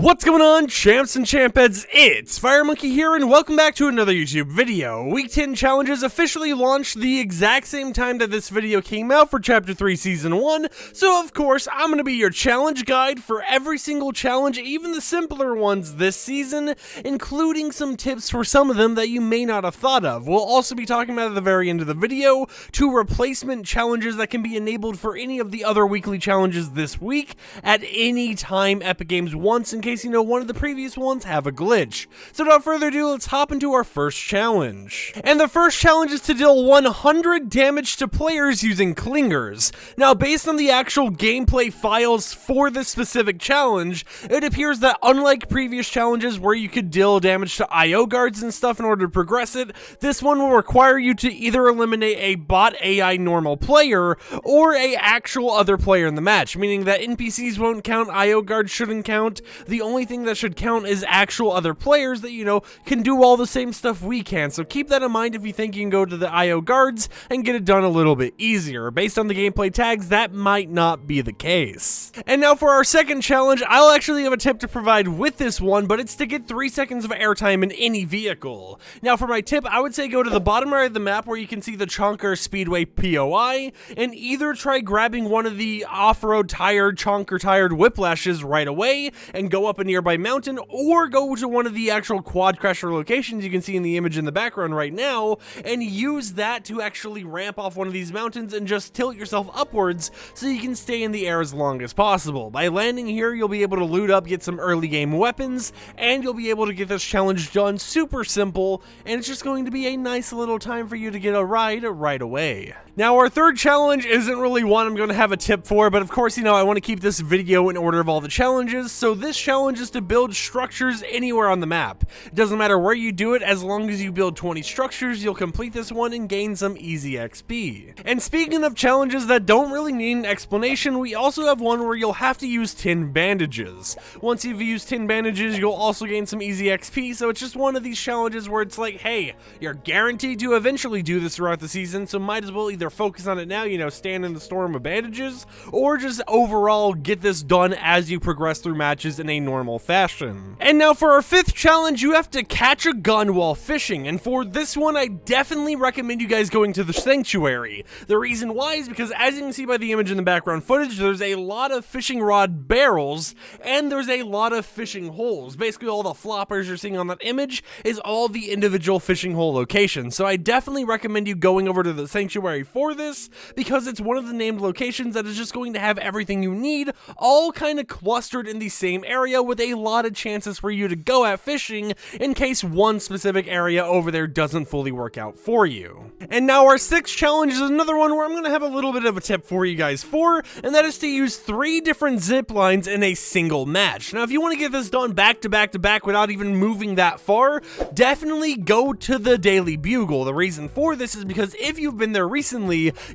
What's going on, champs and champettes? It's FireMonkey here, and welcome back to another YouTube video. Week 10 challenges officially launched the exact same time that this video came out for Chapter 3 Season 1, so of course, I'm going to be your challenge guide for every single challenge, even the simpler ones this season, including some tips for some of them that you may not have thought of. We'll also be talking about at the very end of the video, 2 replacement challenges that can be enabled for any of the other weekly challenges this week at any time Epic Games wants, in case you know one of the previous ones have a glitch. So without further ado, let's hop into our first challenge. And the first challenge is to deal 100 damage to players using clingers. Now, based on the actual gameplay files for this specific challenge, it appears that unlike previous challenges where you could deal damage to IO guards and stuff in order to progress it, this one will require you to either eliminate a bot AI normal player or a actual other player in the match, meaning that NPCs won't count, IO guards shouldn't count. The only thing that should count is actual other players that, you know, can do all the same stuff we can. So keep that in mind if you think you can go to the IO guards and get it done a little bit easier. Based on the gameplay tags, that might not be the case. And now for our second challenge, I'll actually have a tip to provide with this one, but it's to get 3 seconds of airtime in any vehicle. Now for my tip, I would say go to the bottom right of the map where you can see the Chonker Speedway POI, and either try grabbing one of the off-road tired, chonker tired whiplashes right away and go up a nearby mountain, or go to one of the actual quad crasher locations you can see in the image in the background right now and use that to actually ramp off one of these mountains and just tilt yourself upwards so you can stay in the air as long as possible. By landing here, you'll be able to loot up, get some early game weapons, and you'll be able to get this challenge done super simple, and it's just going to be a nice little time for you to get a ride right away. Now our third challenge isn't really one I'm going to have a tip for, but of course, you know, I want to keep this video in order of all the challenges, so this challenge is to build structures anywhere on the map. It doesn't matter where you do it, as long as you build 20 structures, you'll complete this one and gain some easy XP. And speaking of challenges that don't really need an explanation, we also have one where you'll have to use 10 bandages. Once you've used 10 bandages, you'll also gain some easy XP, so it's just one of these challenges where it's like, hey, you're guaranteed to eventually do this throughout the season, so might as well either focus on it now, you know, stand in the storm of bandages, or just overall get this done as you progress through matches in a normal fashion. And now for our fifth challenge, you have to catch a gun while fishing, and for this one, I definitely recommend you guys going to the sanctuary. The reason why is because, as you can see by the image in the background footage, there's a lot of fishing rod barrels, and there's a lot of fishing holes. Basically, all the floppers you're seeing on that image is all the individual fishing hole locations, so I definitely recommend you going over to the sanctuary for this, because it's one of the named locations that is just going to have everything you need, all kind of clustered in the same area with a lot of chances for you to go at fishing in case one specific area over there doesn't fully work out for you. And now our sixth challenge is another one where I'm going to have a little bit of a tip for you guys for, and that is to use 3 different ziplines in a single match. Now if you want to get this done back to back to back without even moving that far, definitely go to the Daily Bugle. The reason for this is because if you've been there recently,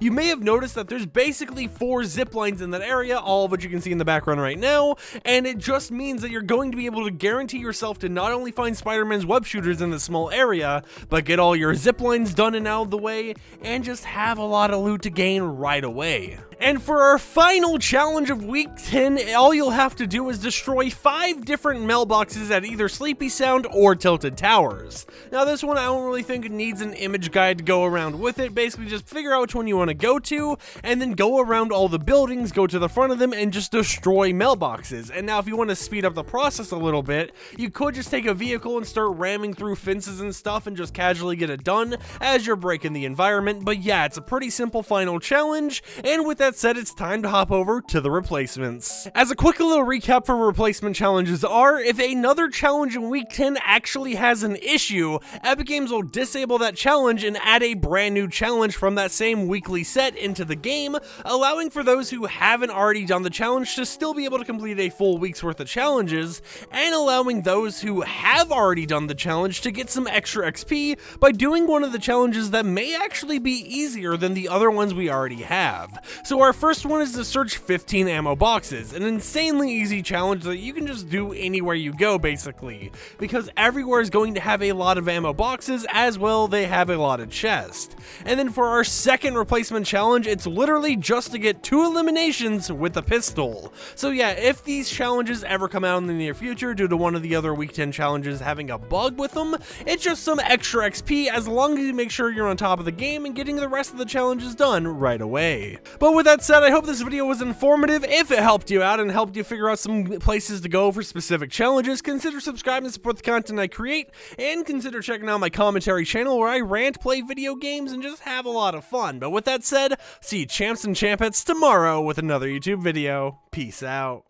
you may have noticed that there's basically 4 ziplines in that area, all of which you can see in the background right now, and it just means that you're going to be able to guarantee yourself to not only find Spider-Man's web shooters in this small area, but get all your ziplines done and out of the way, and just have a lot of loot to gain right away. And for our final challenge of week 10, all you'll have to do is destroy 5 different mailboxes at either Sleepy Sound or Tilted Towers. Now this one I don't really think it needs an image guide to go around with it. Basically just figure out which one you want to go to, and then go around all the buildings, go to the front of them, and just destroy mailboxes. And now if you want to speed up the process a little bit, you could just take a vehicle and start ramming through fences and stuff and just casually get it done as you're breaking the environment. But yeah, it's a pretty simple final challenge, and with that said, it's time to hop over to the replacements. As a quick little recap for replacement challenges are, if another challenge in week 10 actually has an issue, Epic Games will disable that challenge and add a brand new challenge from that same weekly set into the game, allowing for those who haven't already done the challenge to still be able to complete a full week's worth of challenges, and allowing those who have already done the challenge to get some extra XP by doing one of the challenges that may actually be easier than the other ones we already have. So our first one is to search 15 ammo boxes, an insanely easy challenge that you can just do anywhere you go basically, because everywhere is going to have a lot of ammo boxes, as well they have a lot of chests. And then for our second replacement challenge, it's literally just to get 2 eliminations with a pistol. So yeah, if these challenges ever come come out in the near future due to one of the other Week 10 challenges having a bug with them. It's just some extra XP as long as you make sure you're on top of the game and getting the rest of the challenges done right away. But with that said, I hope this video was informative. If it helped you out and helped you figure out some places to go for specific challenges, consider subscribing to support the content I create, and consider checking out my commentary channel where I rant, play video games, and just have a lot of fun. But with that said, see you champs and champettes tomorrow with another YouTube video. Peace out.